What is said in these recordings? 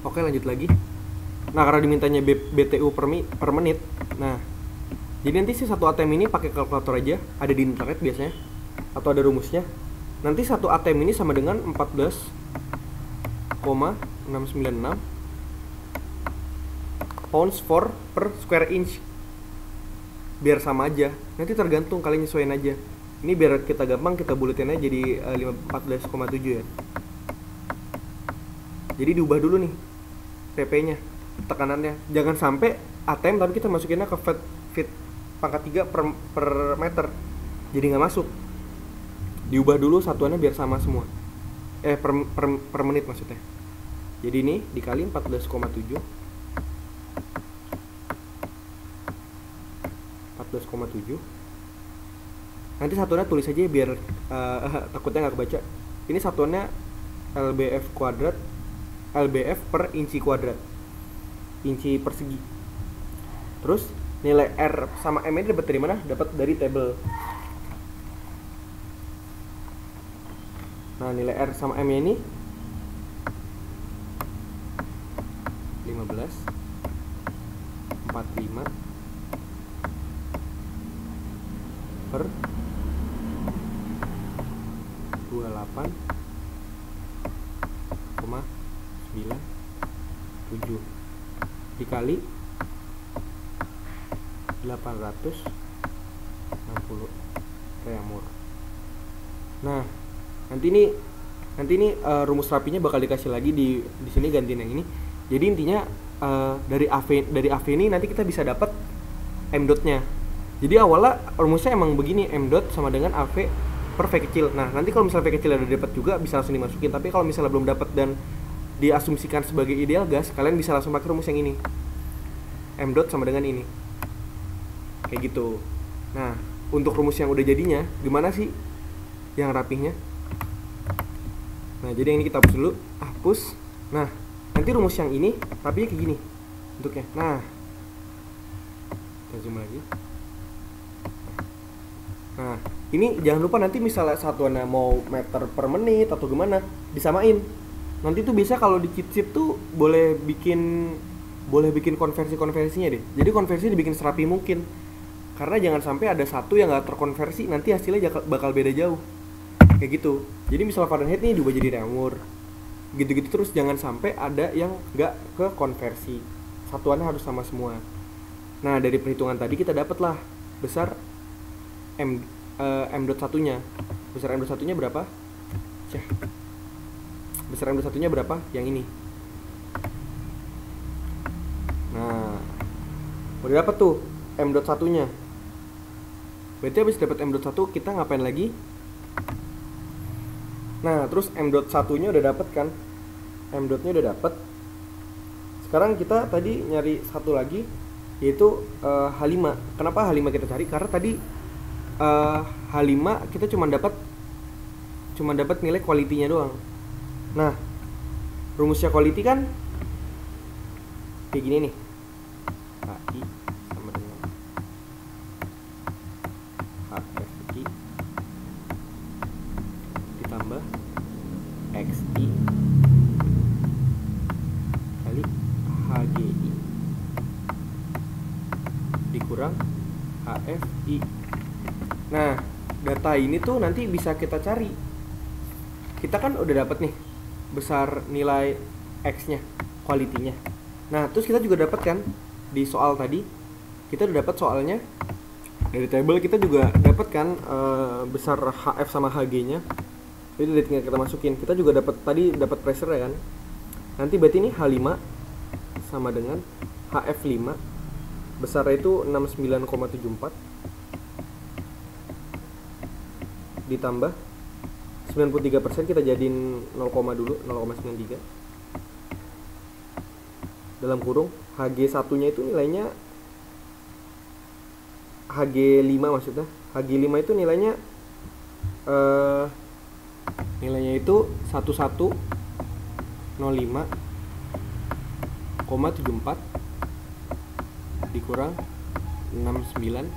Oke, lanjut lagi. Nah, karena dimintanya BTU per menit. Nah, jadi nanti si satu ATM ini pakai kalkulator aja, ada di internet biasanya, atau ada rumusnya. Nanti satu ATM ini sama dengan 14,696 pounds per square inch. Biar sama aja. Nanti tergantung, kalian nyesuaiin aja. Ini biar kita gampang, kita buletin aja jadi 14,7 ya. Jadi diubah dulu nih PP-nya, tekanannya. Jangan sampai ATM tapi kita masukinnya ke feet pangkat 3 per meter. Jadi nggak masuk. Diubah dulu satuannya biar sama semua. Per menit maksudnya. Jadi ini dikali 14,7. 14,7. Nanti satuannya tulis aja biar takutnya nggak kebaca. Ini satuannya LBF per inci kuadrat, inci persegi. Terus nilai R sama M ini dapat dari mana? Dapat dari tabel. Nah, nilai R sama M ini 15, 45 per 28,97 dikali 860 reamur. Nah, nanti ini rumus rapinya bakal dikasih lagi di sini, gantiin yang ini. Jadi intinya dari AV ini nanti kita bisa dapat M dot-nya. Jadi awalnya rumusnya emang begini, M dot sama dengan AV per V kecil. Nah, nanti kalau misalnya V kecil ada dapat juga bisa langsung dimasukin. Tapi kalau misalnya belum dapat dan diasumsikan sebagai ideal gas, kalian bisa langsung pakai rumus yang ini. M dot sama dengan ini. Kayak gitu. Nah, untuk rumus yang udah jadinya, gimana sih yang rapihnya? Nah, jadi yang ini kita hapus dulu. Hapus. Nah, nanti rumus yang ini rapihnya kayak gini bentuknya. Nah, kita zoom lagi. Nah, ini jangan lupa nanti misalnya satuannya mau meter per menit atau gimana, disamain. Nanti tuh bisa kalau di cheat sheet tuh boleh bikin konversinya deh. Jadi konversi dibikin serapi mungkin. Karena jangan sampai ada satu yang nggak terkonversi, nanti hasilnya bakal beda jauh. Kayak gitu. Jadi misalnya Fahrenheit nih diubah jadi reamur. Gitu-gitu terus, jangan sampai ada yang nggak ke konversi. Satuannya harus sama semua. Nah, dari perhitungan tadi kita dapatlah besar M dot satunya. Besar M dot satunya berapa? Besar M dot satunya berapa? Yang ini. Nah, udah dapat tuh M dot satunya. Berarti habis dapat M dot 1 kita ngapain lagi? Nah, terus M dot satunya udah dapat kan? M dotnya udah dapat. Sekarang kita tadi nyari satu lagi, yaitu H5. Kenapa H5 kita cari? Karena tadi H5 kita cuma dapat nilai quality-nya doang. Nah, rumusnya quality kan kayak gini nih. HI sama dengan HFI ditambah XI kali HGI dikurang HFI. Nah, data ini tuh nanti bisa kita cari. Kita kan udah dapat nih besar nilai X-nya, quality-nya. Nah, terus kita juga dapat kan di soal tadi, kita udah dapat soalnya dari table, kita juga dapat kan besar HF sama HG-nya. Jadi udah tinggal kita masukin. Kita juga dapat pressure ya kan. Nanti berarti ini H5 sama dengan HF5. Besarnya itu 69,74 ditambah 93%, kita jadiin 0, dulu 0,93 dalam kurung. HG satunya itu nilainya HG5 maksudnya. HG5 itu nilainya itu 1105,74 dikurang 69,74.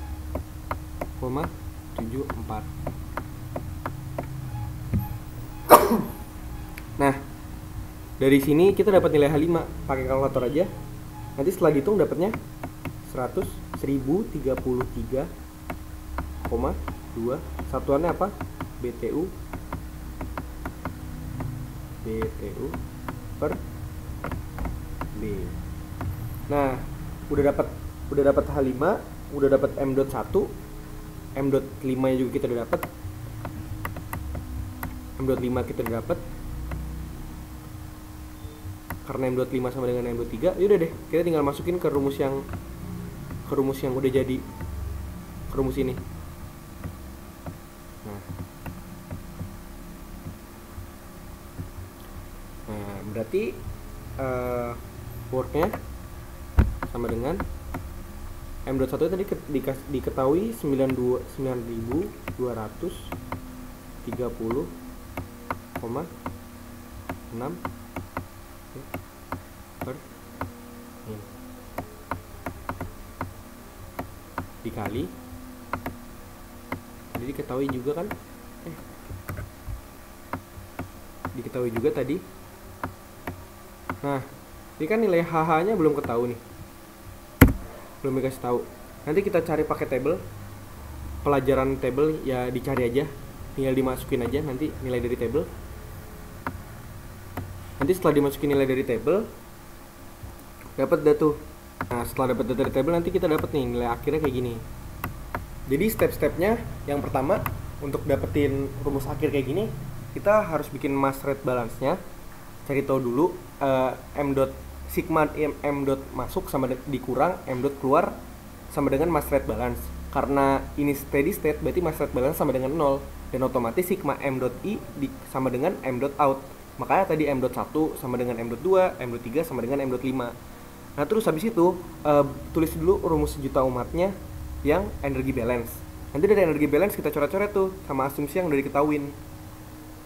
Nah, Dari sini kita dapat nilai H5 pakai kalkulator aja. Nanti setelah dihitung dapatnya 1033,2. Satuannya apa? BTU per B. Nah, udah dapat H5, udah dapat M.1, M.5 nya juga kita udah dapat. M.5 kita udah dapat. Karena M.5 sama dengan M.3, yaudah deh, kita tinggal masukin ke rumus yang udah jadi, ke rumus ini. Nah, berarti worknya sama dengan M.1 tadi diketahui 9230,6 per min dikali tadi diketahui juga kan diketahui juga tadi. Nah, ini kan nilai HH nya belum ketahui nih, belum dikasih tahu. Nanti kita cari pakai table, pelajaran table ya, dicari aja, tinggal dimasukin aja nanti nilai dari table. Nanti setelah dimasukin nilai dari table dapat dah tuh. Nah, setelah dapat data dari table nanti kita dapat nih nilai akhirnya kayak gini. Jadi step-stepnya yang pertama untuk dapetin rumus akhir kayak gini, kita harus bikin mass rate balance-nya. Cari tahu dulu m dot sigma m dot masuk sama dikurang m dot keluar sama dengan mass rate balance. Karena ini steady state berarti mass rate balance sama dengan 0 dan otomatis sigma m dot i sama dengan m dot out. Makanya tadi m dot 1 sama dengan m dot 2, m dot 3 sama dengan m dot 5. Nah, terus habis itu tulis dulu rumus sejuta umatnya yang energi balance. Nanti dari energi balance kita coret-coret tuh sama asumsi yang udah diketahuin.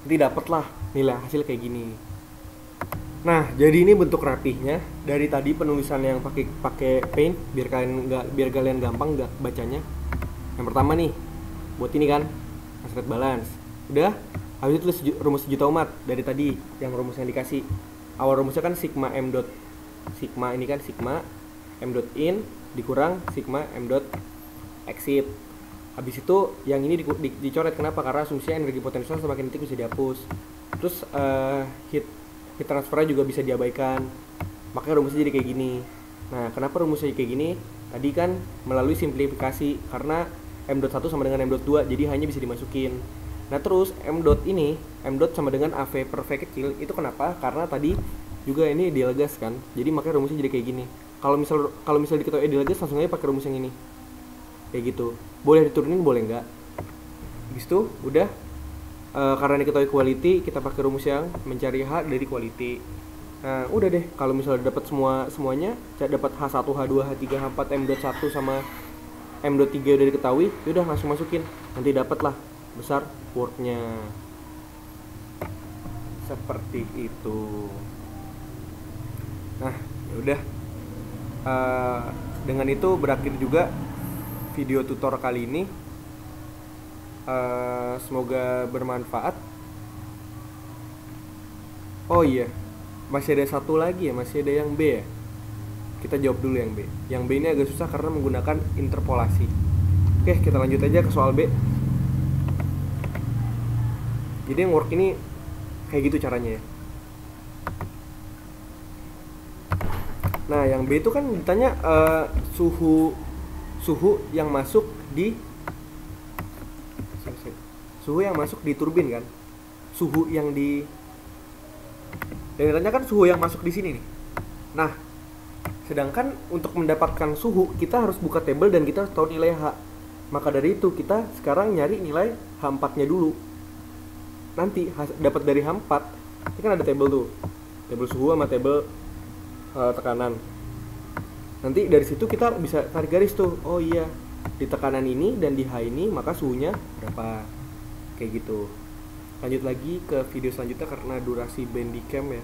Nanti dapet lah nilai hasil kayak gini. Nah, jadi ini bentuk rapihnya dari tadi penulisan yang pakai paint biar kalian gampang nggak bacanya. Yang pertama nih, buat ini kan mass rate balance. Udah, habis itu tulis rumus sejuta umat dari tadi yang rumus yang dikasih. Awal rumusnya kan sigma m dot sigma ini kan sigma m dot in dikurang sigma m dot exit. Habis itu yang ini dicoret, kenapa? Karena asumsinya energi potensial sama kinetik bisa dihapus. Terus heat transfernya juga bisa diabaikan, makanya rumusnya jadi kayak gini. Nah, kenapa rumusnya kayak gini? Tadi kan melalui simplifikasi, karena m dot 1 sama dengan m dot 2, jadi hanya bisa dimasukin. Nah, terus m dot ini, m dot sama dengan AV per V kecil, itu kenapa? Karena tadi juga ini dilegas kan, jadi makanya rumusnya jadi kayak gini. Kalau misal diketahui dilegas, langsung aja pakai rumus yang ini, kayak gitu. Boleh diturunin, boleh enggak. Habis itu udah. Karena diketahui quality, kita pakai rumus yang mencari H dari quality. Nah, udah deh, kalau misalnya dapat semuanya, dapat H1, H2, H3, H4, M.1 sama M.3 udah diketahui, yaudah langsung masukin. Nanti dapat lah besar worknya. Seperti itu. Nah, yaudah. Dengan itu berakhir juga video tutor kali ini. Semoga bermanfaat. Oh iya, masih ada satu lagi ya, masih ada yang B ya. Kita jawab dulu yang B. Yang B ini agak susah karena menggunakan interpolasi. Oke, kita lanjut aja ke soal B. Jadi yang work ini kayak gitu caranya ya. Nah, yang B itu kan ditanya suhu yang masuk di turbin kan, suhu yang ditanya kan suhu yang masuk di sini nih. Nah, sedangkan untuk mendapatkan suhu kita harus buka table dan kita harus tahu nilai H. Maka dari itu kita sekarang nyari nilai H4 nya dulu. Nanti dapat dari H4, ini kan ada table tuh, table suhu sama table tekanan. Nanti dari situ kita bisa tarik garis tuh, oh iya di tekanan ini dan di H ini maka suhunya berapa, kayak gitu. Lanjut lagi ke video selanjutnya karena durasi Bandicam ya.